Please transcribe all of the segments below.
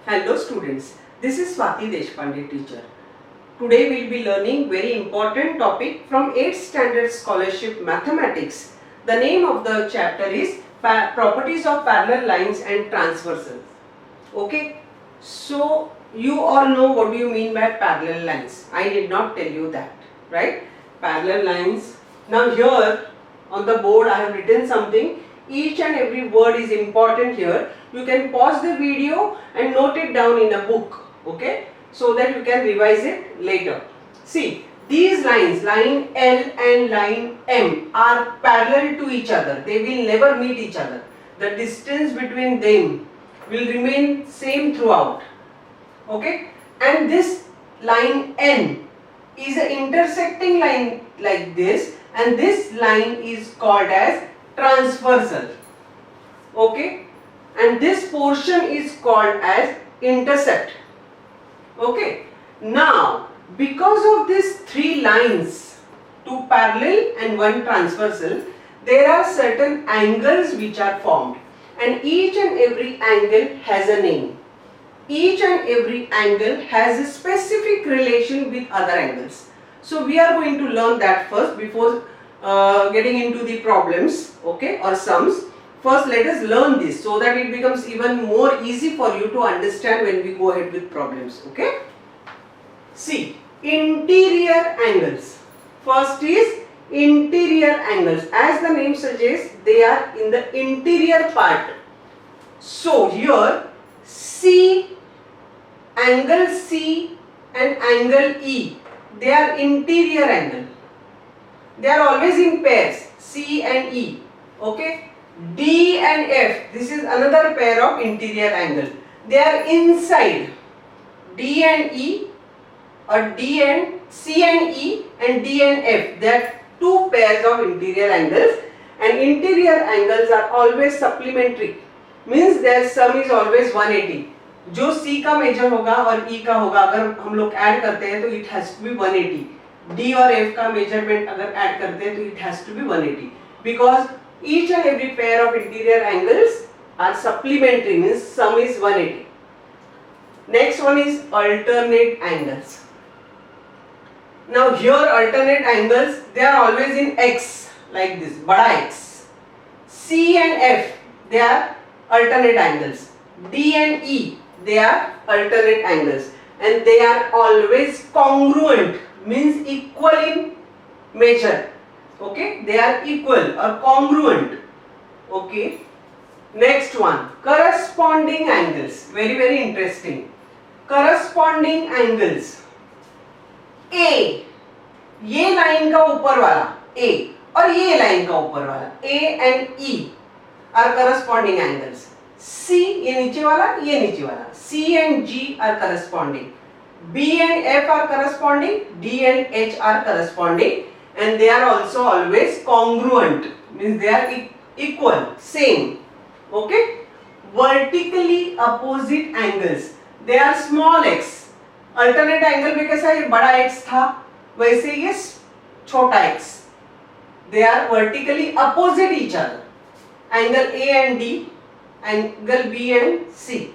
Hello students, this is Swati Deshpande teacher. Today we will be learning very important topic from 8th standard scholarship mathematics. The name of the chapter is properties of parallel lines and transversals. Okay, so you all know what do you mean by parallel lines. I did not tell you that, right? Parallel lines. Now here on the board I have written something. Each and every word is important here. You can pause the video and note it down in a book, okay, so that you can revise it later. See, these lines, line L and line M, are parallel to each other. They will never meet each other. The distance between them will remain same throughout, okay. And this line N is an intersecting line like this, and this line is called as transversal, okay, and this portion is called as intercept, okay. Now because of these three lines, two parallel and one transversal, there are certain angles which are formed, and each and every angle has a name. Each and every angle has a specific relation with other angles. So we are going to learn that first before getting into the problems, okay, or sums. First let us learn this so that it becomes even more easy for you to understand when we go ahead with problems, okay. See, interior angles. First is interior angles. As the name suggests, they are in the interior part. So here C, angle C and angle E, they are interior angle. They are always in pairs, C and E, okay. D and F, this is another pair of interior angle. They are inside. D and E, or D and C and E, and D and F, they are two pairs of interior angles, and interior angles are always supplementary, means their sum is always 180. जो C का major होगा और E का होगा, अगर हम लोग add करते हैं तो it has to be 180. D और F का मेजरमेंट अगर ऐड करते हैं तो it has to be 180, because each and every pair of interior angles are supplementary, means sum is 180. Next one is alternate angles. Now here alternate angles, they are always in X, like this, bada X. C and F, they are alternate angles. D and E, they are alternate angles, and they are always congruent, means equal in measure, okay, they are equal or congruent, okay. Next one, corresponding angles, very interesting. Corresponding angles, A, ये line का ऊपर वाला A और ये line का ऊपर वाला A and E are corresponding angles. C, ये नीचे वाला, ये नीचे वाला, C and G are corresponding. B and F are corresponding, D and H are corresponding, and they are also always congruent, means they are equal, same, okay. Vertically opposite angles, they are small x. Alternate angle में कैसा ये बड़ा x था, वैसे ये छोटा x. They are vertically opposite each other. Angle A and D, angle B and C,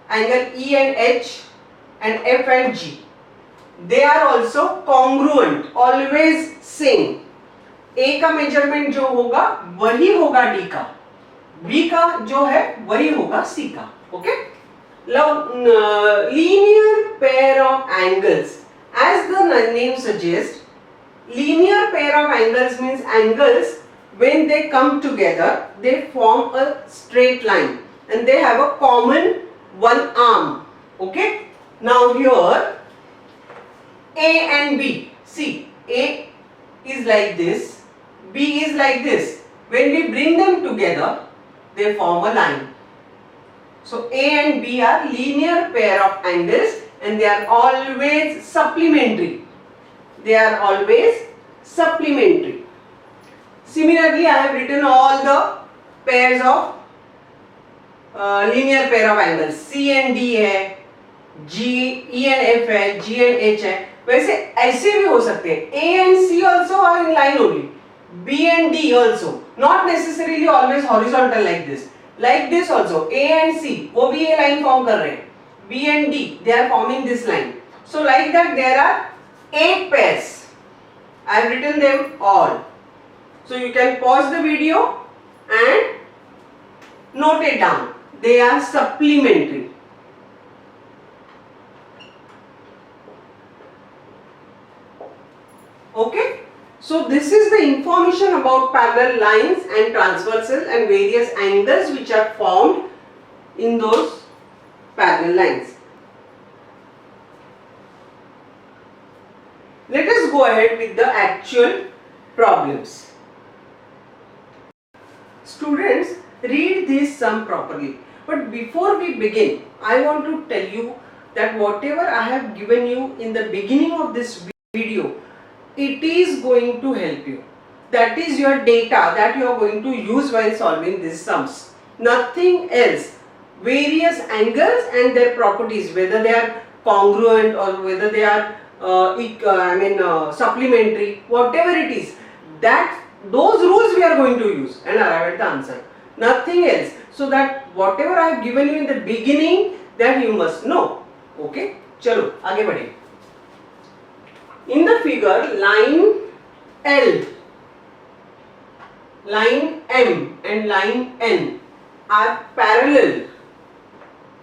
angle E and H, and F and G. They are also congruent, always same. A का measurement जो होगा वही होगा D का, B का जो है वही होगा C का, okay? Now, linear pair of angles, as the name suggests, linear pair of angles means angles when they come together, they form a straight line and they have a common one arm, okay. Now here A and B, see, A is like this, B is like this. When we bring them together, they form a line. So A and B are linear pair of angles, and they are always supplementary. They are always supplementary. Similarly, I have written all the pairs of linear pair of angles. C and D है, G, E and F है, G and H है. वैसे ऐसे भी हो सकते हैं. A and C also are in line only. B and D also. Not necessarily always horizontal like this. Like this also, A and C, वो भी ये line form कर रहे हैं. B and D, they are forming this line. So like that there are 8 pairs. I have written them all. So you can pause the video and note it down. They are supplementary. Okay. So this is the information about parallel lines and transversal and various angles which are formed in those parallel lines. Let us go ahead with the actual problems. Students, read this sum properly. But before we begin, I want to tell you that whatever I have given you in the beginning of this video, it is going to help you. That is your data that you are going to use while solving these sums. Nothing else. Various angles and their properties, whether they are congruent or whether they are supplementary, whatever it is, that those rules we are going to use and arrive at the answer. Nothing else. So that whatever I have given you in the beginning, that you must know. Okay? Chalo, आगे बढ़े. In the figure, line L, line M and line N are parallel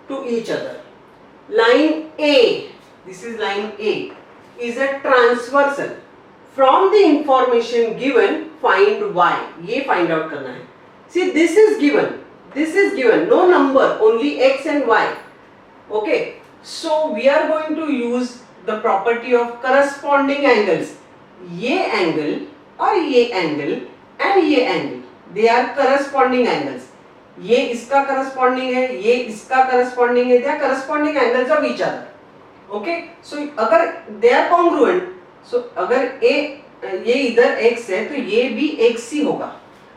to each other. Line A, this is line A, is a transversal. From the information given, find Y. ये find out करना है. See, this is given, no number, only X and Y. Okay, so we are going to use the property of corresponding angles. ये angle और ये angle and ये angle, they are corresponding angles. ये इसका corresponding है, ये इसका corresponding है, they are corresponding angles of each other. Okay, so अगर they are congruent, so अगर ये इधर x है तो ये भी x ही होगा.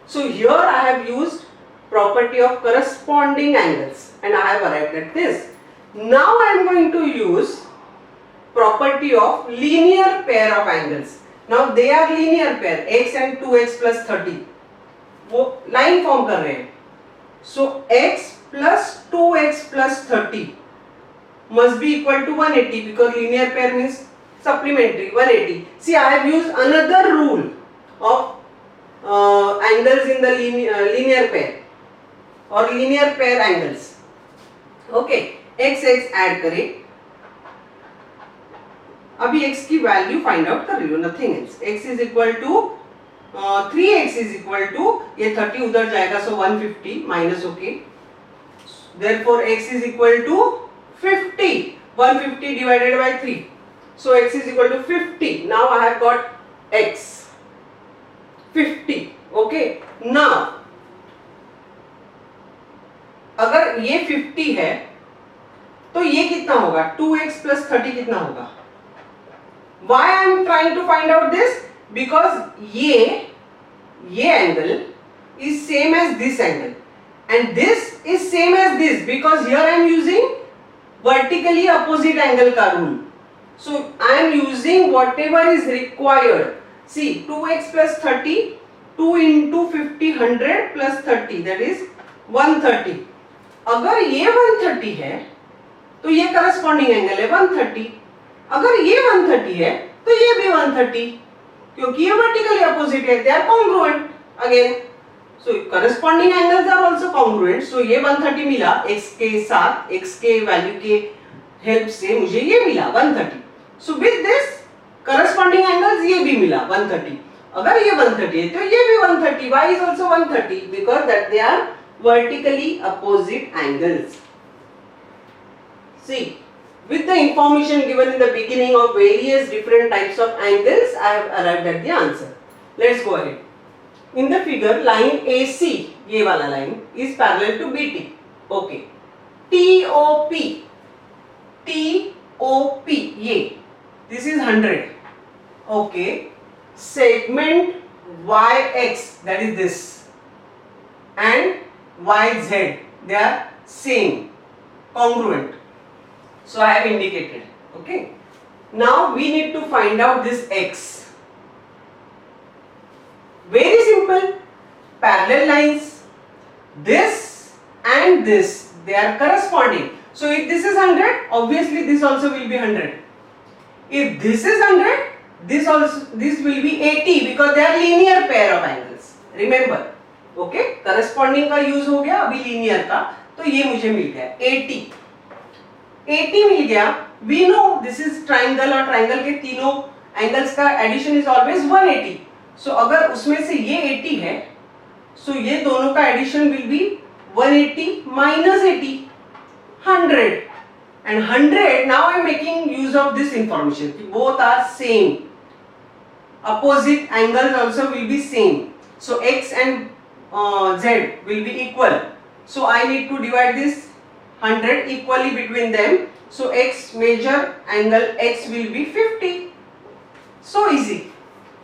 So here I have used property of corresponding angles and I have arrived at this. Now I am going to use property of linear pair of angles. Now they are linear pair, x and 2x plus 30. वो line form कर रहे हैं. So x plus 2x plus 30 must be equal to 180 because linear pair means supplementary, 180. See, I have used another rule of angles in the linear pair or linear pair angles. Okay, x add करें. अभी x की value find out कर रही हो, nothing else. x is equal to 3x is equal to, ये 30 उधर जाएगा so 150 minus. Okay, therefore x is equal to 50. 150 divided by 3, so x is equal to 50. Now I have got x 50. Okay, now अगर ये 50 है तो ये कितना होगा, 2x plus 30 कितना होगा. Why I am trying to find out this? Because ये angle is same as this angle and this is same as this, because here I am using vertically opposite angle का rule. So I am using whatever is required. See, 2x plus 30, 2 into 50, 100 plus 30, that is 130. अगर ये 130 है तो ये corresponding angle है 130. अगर ये 130 है तो ये भी 130, क्योंकि ये vertically opposite है, they are congruent again. So corresponding angles are also congruent. So ये 130 मिला x के साथ, x के वैल्यू के हेल्प से मुझे ये मिला 130. So with this corresponding angles ये भी मिला 130. अगर ये 130 है तो ये भी 130. Y is also 130 because that they are vertically opposite angles. See, with the information given in the beginning of various different types of angles, I have arrived at the answer. Let's go ahead. In the figure, line AC, ये वाला line, is parallel to BT. Okay. TOP, ये. This is 100. Okay. Segment YX, that is this, and YZ, they are same, congruent. So I have indicated. Okay. Now we need to find out this X. Very simple. Parallel lines. This and this, they are corresponding. So if this is 100, obviously this also will be 100. If this is 100, this will be 80 because they are linear pair of angles. Remember, okay? Corresponding का use हो गया, अभी linear का, तो ये मुझे मिल गया 80. 80 मिल गया. We know this is triangle और triangle के तीनों angles का addition is always 180. So अगर उसमें से ये 80 है, so ये दोनों का addition will be 180 minus 80, 100. And 100, now I am making use of this information. Both are same. Opposite angles also will be same. So x and z will be equal. So I need to divide this 100 equally between them. So x major angle x will be 50. So easy.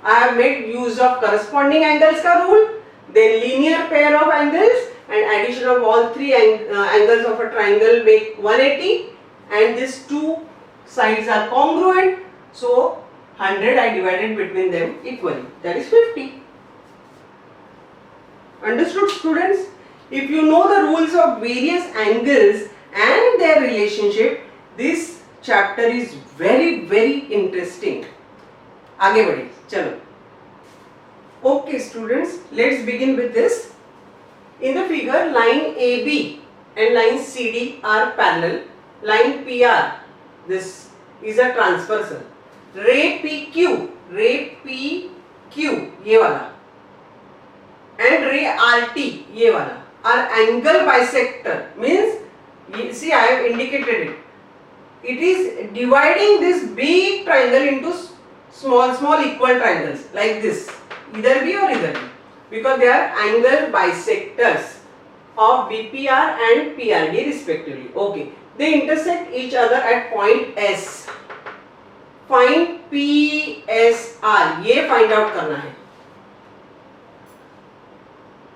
I have made use of corresponding angles ka rule, then linear pair of angles, and addition of all three angles of a triangle make 180. And these two sides are congruent, so 100 I divided between them equally, that is 50. Understood, students? If you know the rules of various angles and their relationship, this chapter is very very interesting. आगे बढ़े, चलो. Okay students, let's begin with this. In the figure, line AB and line CD are parallel. Line PR, this is a transversal. Ray PQ ये वाला, and ray RT ये वाला are angle bisector. Means, see, I have indicated it. It is dividing this big triangle into small equal triangles like this, either B or either B, because they are angle bisectors of BPR and PRD respectively. Okay. They intersect each other at point S. Find PSR. ये find out करना है.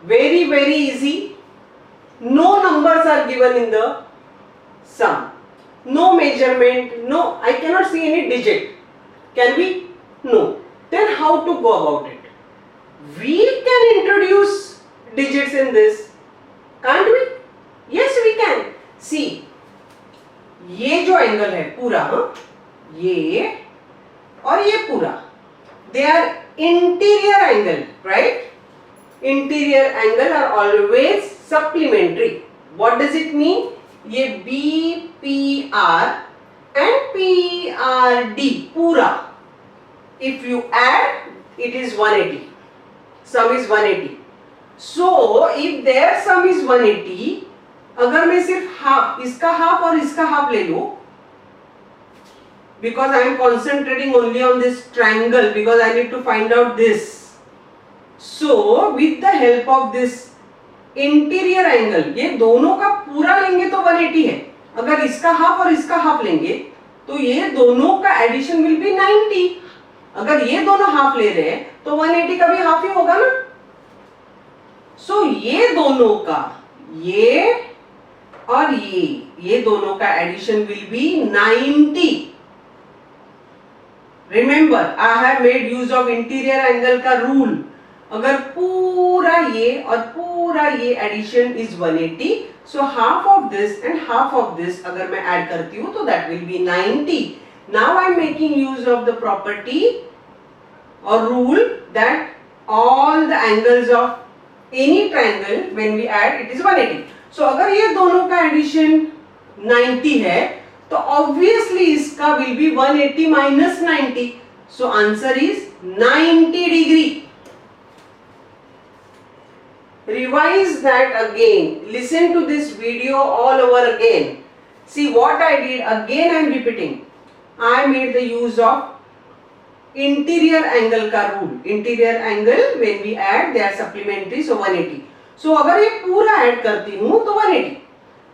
Very very easy. No numbers are given in the sum. No measurement. No, I cannot see any digit. Can we? No. Then how to go about it? We can introduce digits in this. Can't we? Yes, we can. See. ये जो angle है पूरा, ये और ये पूरा, they are interior angle, right? Interior angle are always supplementary. What does it mean? ये BPR and PRD पूरा, if you add, it is 180. Sum is 180. So if their sum is 180, अगर मैं सिर्फ हाफ, इसका हाफ और इसका half ले लूं, because I am concentrating only on this triangle because I need to find out this. So with the help of this interior angle, ये दोनों का पूरा लेंगे तो 180 है. अगर इसका हाफ और इसका हाफ लेंगे तो ये दोनों का एडिशन विल बी 90. अगर ये दोनों हाफ ले रहे हैं तो 180 का भी हाफ ही होगा ना. सो ये दोनों का, ये और ये दोनों का addition will be 90. Remember, I have made use of interior angle का रूल. अगर पूरा ये और पूरा ये addition is 180, so half of this and half of this अगर मैं ऐड करती हूं तो that will be 90. Now I am making use of the property और rule that all the angles of any triangle when we add it is 180. So अगर ये दोनों का एडिशन 90 है तो ऑब्वियसली इसका will be 180 minus 90. So answer is 90 degree. Revise that again. Listen to this video all over again. See what I did. Again I am repeating. I made the use of interior angle का rule. Interior angle when we add they are supplementary, so 180. So अगर ये पूरा add करती हूँ तो 180.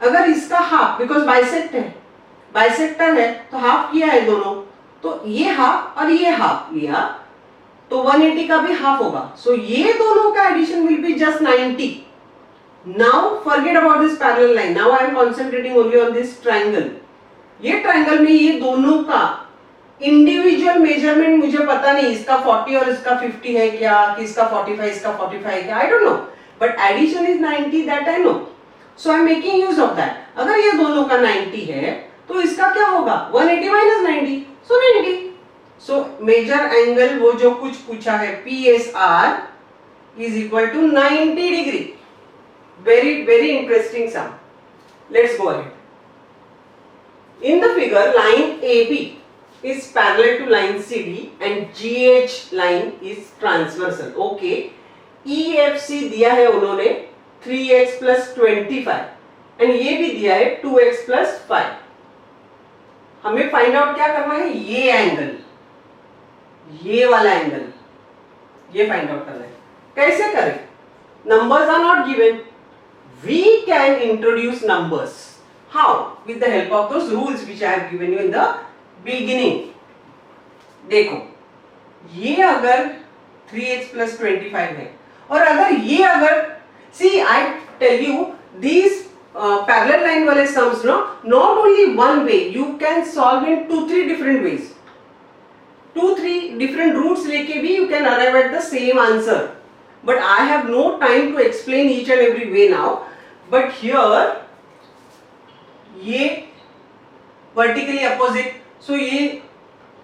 अगर इसका half, because bisect है, बाइसेक्टर है तो हाफ किया है दोनों, तो ये हाफ और ये हाफ लिया तो 180 का भी हाफ होगा. सो ये दोनों का addition will be just 90. Now forget about this parallel line. Now I am concentrating only on this triangle. ये ट्रायंगल में ये दोनों का इंडिविजुअल मेजरमेंट मुझे पता नहीं, इसका 40 और इसका 50 है क्या, कि इसका 45 इसका 45 है क्या, I don't know, but addition is 90, that I know. So I am making use of that. अगर ये दोनों का 90 है तो इसका क्या होगा 180 minus 90, so 90. So measure angle वो जो कुछ पूछा है PSR is equal to 90 degree. Very very interesting sum. Let's go ahead. In the figure, line AB is parallel to line CD and GH line is transversal. Okay. EFC दिया है उन्होंने 3x plus 25 and ये भी दिया है 2x plus 5. हमें find out क्या करना है, ये एंगल, ये वाला एंगल, ये फाइंड आउट करना है. कैसे करें? Numbers are not given. We can introduce numbers. How? With the help of those rules which I have given you in the beginning. देखो, ये अगर 3x plus 25 है और अगर ये अगर see I tell you these parallel line वाले sums no, not only one way, you can solve in 2-3 different ways. 2-3 different routes लेके भी you can arrive at the same answer. But I have no time to explain each and every way now. But here ये vertically opposite, so ये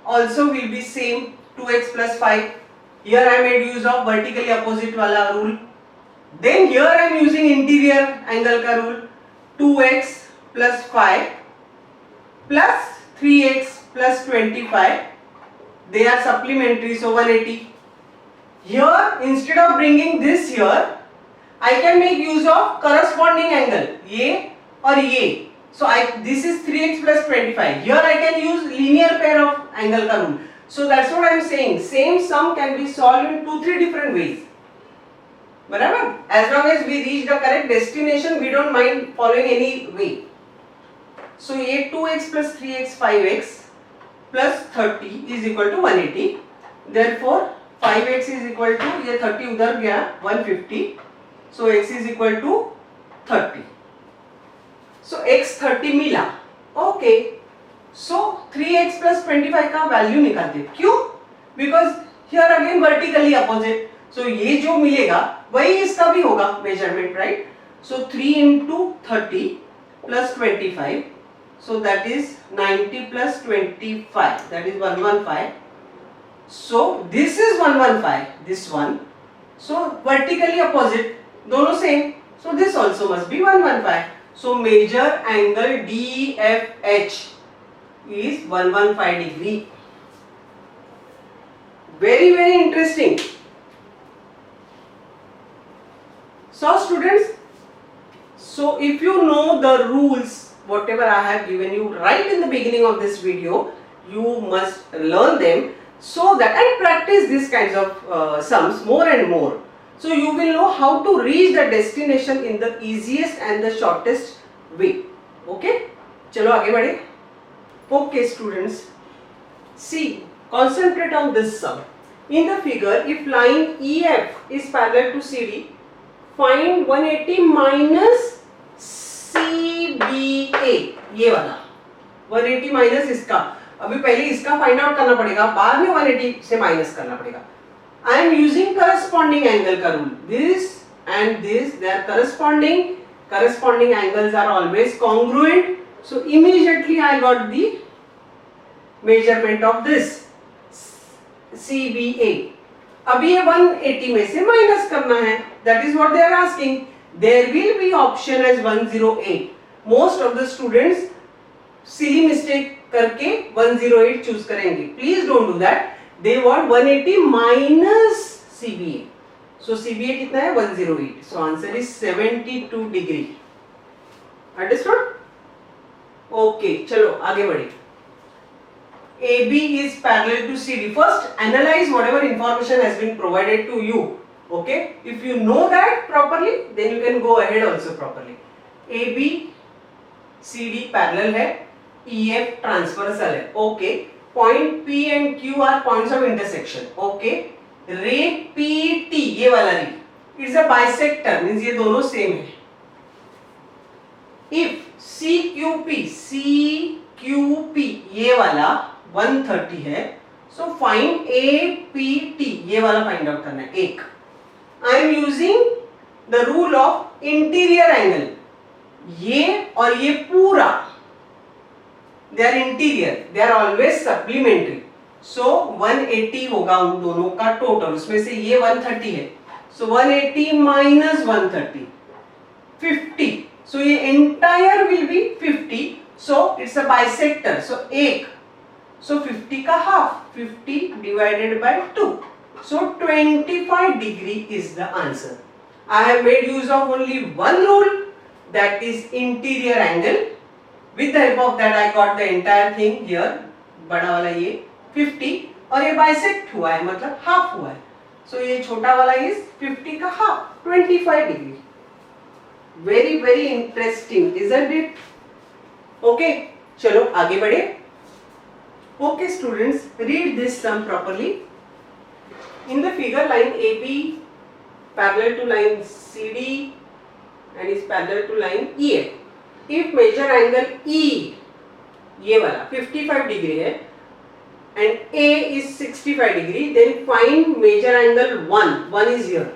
also will be same 2x plus 5. Here I made use of vertically opposite वाला rule. Then here I am using interior angle का rule. 2x plus 5 plus 3x plus 25. They are supplementary, so 180. Here instead of bringing this here, I can make use of corresponding angle. ये और ये. So this is 3x plus 25. Here I can use linear pair of angle का rule. So that's what I am saying. Same sum can be solved in 2-3 different ways. बराबर? As long as we reach the correct destination, we don't mind following any way. So ये 2x plus 3x 5x plus 30 is equal to 180. Therefore 5x is equal to ये 30 उधर गया 150. So x is equal to 30. So x 30 मिला. Okay. सो 3x plus 25 का value निकालते. क्यों? Because here again vertically opposite. So ये जो मिलेगा वही इसका भी होगा measurement, right? So 3 into 30 plus 25. So that is 90 plus 25. That is 115. So this is 115. This one. So vertically opposite. दोनों same. So this also must be 115. So major angle DFH is 115 degree. Very very interesting. So students, so if you know the rules, whatever I have given you right in the beginning of this video, you must learn them so that and practice these kinds of sums more and more. So you will know how to reach the destination in the easiest and the shortest way. Okay? चलो आगे बढ़े. Okay students, see, concentrate on this sum. In the figure, if line EF is parallel to CD, find 180 minus CBA. ये वाला 180 minus इसका. अभी पहले इसका find out करना पड़ेगा, बाद में 180 से माइनस करना पड़ेगा. I am using corresponding angle का rule. This and this, they are corresponding. Corresponding angles are always congruent. So immediately I got the measurement of this CBA. अब ये 180 में से माइनस करना है. That is what they are asking. There will be option as 108. Most of the students silly mistake करके 108 choose करेंगे. Please don't do that. They want 180 minus CBA. So CBA कितना है 108. So answer is 72 degree. Understood? Okay, चलो आगे बढ़े. AB is parallel to CD. First analyze whatever information has been provided to you. Okay? If you know that properly, then you can go ahead also properly. AB CD parallel है, EF transversal है. Okay. Point P and Q are points of intersection. Okay. Ray PT ये वाला ray, it's a bisector, means ये दोनों same है. If CQP ये वाला 130 है, so find APT ये वाला find out करना है. एक I am using the rule of interior angle. ये और ये पूरा they are interior, they are always supplementary. So 180 होगा उन दोनों का टोटल. उसमें से ये 130 है, सो 180 माइनस 130, 50. सो ये entire will be 50. So it's a bisector. So एक, सो 50 का half, 50 divided by 2. So 25 degree is the answer. I have made use of only one rule, that is interior angle. With the help of that I got the entire thing here. बड़ा वाला ये 50 और ये bisect हुआ है, मतलब half हुआ है. So ये छोटा वाला इज 50 का half, 25 degree. Very very interesting, isn't it? Okay, चलो आगे बढ़े. Okay students, read this sum properly. In the figure, line AB parallel to line CD and is parallel to line EF. If measure angle E, ये वाला 55 degree है, and A is 65 degree, then find measure angle 1. 1 is here.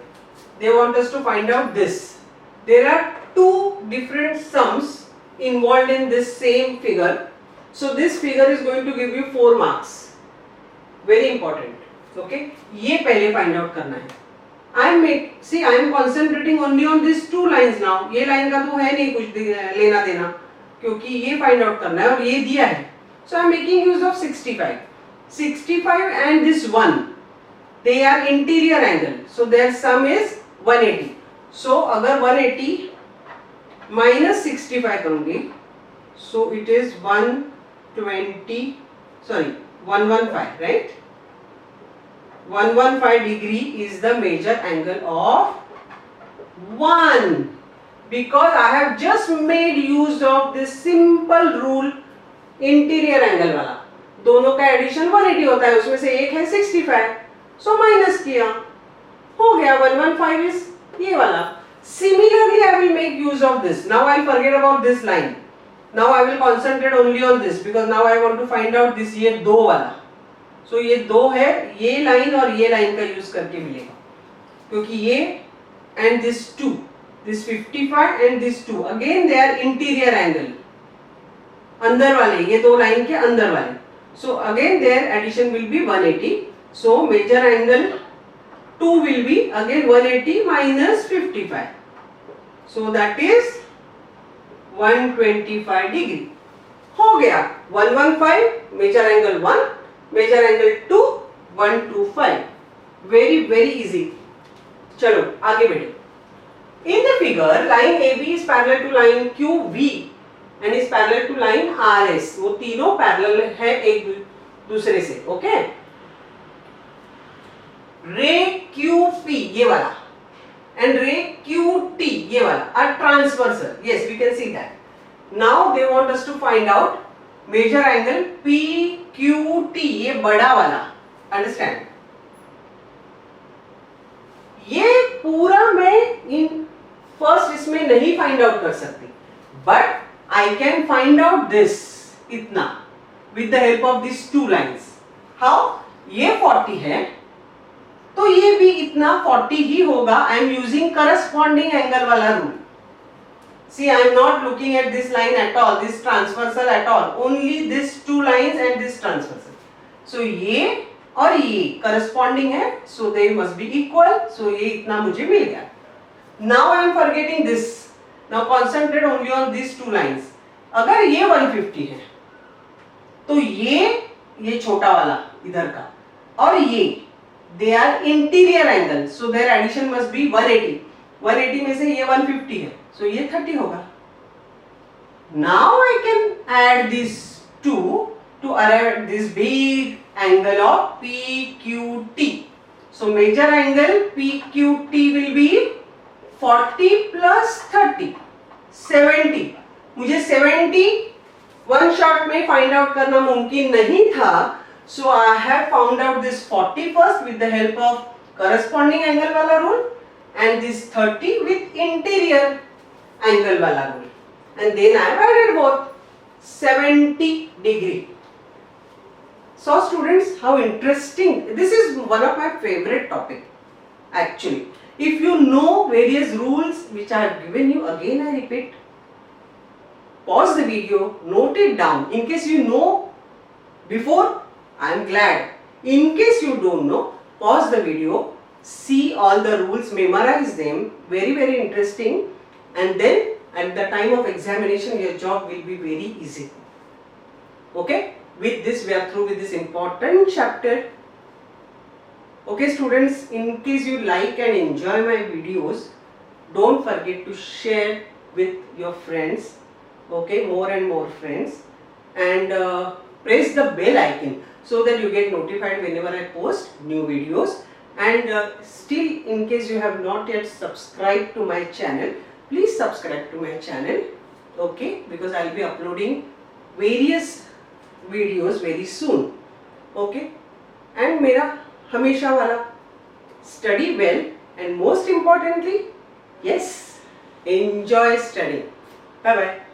They want us to find out this. There are two different sums involved in this same figure. So this figure is going to give you 4 marks. Very important. Okay, ये पहले find out करना है. I am concentrating only on this two lines now. ये line का तो है नहीं कुछ लेना देना, क्योंकि ये फाइंड आउट करना है और ये दिया है. So I am making use of 65 and this 1, they are interior angle, so their sum is 180. So अगर 180 माइनस 65 करूंगी, so it is 115, right. 115 degree is the major angle of 1, because I have just made use of this simple rule, interior angle वाला. दोनों का addition 180 होता है, उसमें से एक है 65, सो माइनस किया, हो गया 115 इज ये वाला. Similarly I will make use of this. Now I will forget about this line. Now I will concentrate only on this, because now I want to find out this ये दो वाला. सो ये दो है, ये लाइन और ये लाइन का यूज करके मिलेगा, क्योंकि ये and this 2, this 55 and this 2 again they are interior angle, अंदर वाले, ये दो लाइन के अंदर वाले. So again their addition will be 180. So measure angle 2 will be again 180 minus 55, so that is 125 degree. हो गया 115 measure angle 1, measure angle 2, 125. Very very easy. चलो आगे बढ़े. In the figure line AB is parallel to line QV and is parallel to line RS. वो तीनों parallel है एक दूसरे से. ओके, रे QP ये वाला एंड रे QT ये वाला are transversal. Yes, we can see that. Now they want us to find out measure angle PQT, ये बड़ा वाला. अंडरस्टैंड, ये पूरा मैं इन फर्स्ट इसमें नहीं फाइंड आउट कर सकती, but I can find out this इतना with the help of this two lines. How? ये 40 है तो ये भी इतना 40 ही होगा. I am using corresponding angle वाला rule. See, I am not looking at this line at all, this transversal at all, only this two lines and this transversal. So ये और ये corresponding है, so they must be equal. So ये इतना मुझे मिल गया. Now I am forgetting this. Now concentrate only on these two lines. अगर ये 150 है, तो ये छोटा वाला इधर का और ये they are interior angle, so their addition must be 180. 180 में से ये 150 है, so ये 30 होगा. Now I can add these two to arrive at this big angle of PQT. So major angle PQT will be 40 plus 30, 70. मुझे 70 one shot में find out करना मुमकिन नहीं था, so I have found out this 40 first with the help of corresponding angle वाला rule and this 30 with interior angle वाला rule, and then I have added both 70 degree. So students, how interesting. This is one of my favorite topic actually. If you know various rules which I have given you, again I repeat, pause the video, note it down. In case you know before, I am glad. In case you don't know, pause the video, see all the rules, memorize them, very interesting, and then at the time of examination your job will be very easy. Okay, with this we are through with this important chapter. Okay students, in case you like and enjoy my videos, don't forget to share with your friends, okay, more and more friends, and press the bell icon so that you get notified whenever I post new videos. And still, in case you have not yet subscribed to my channel, please subscribe to my channel, okay, because I will be uploading various videos very soon. Okay, and मेरा हमेशा वाला study well, and most importantly, yes, enjoy studying. Bye bye.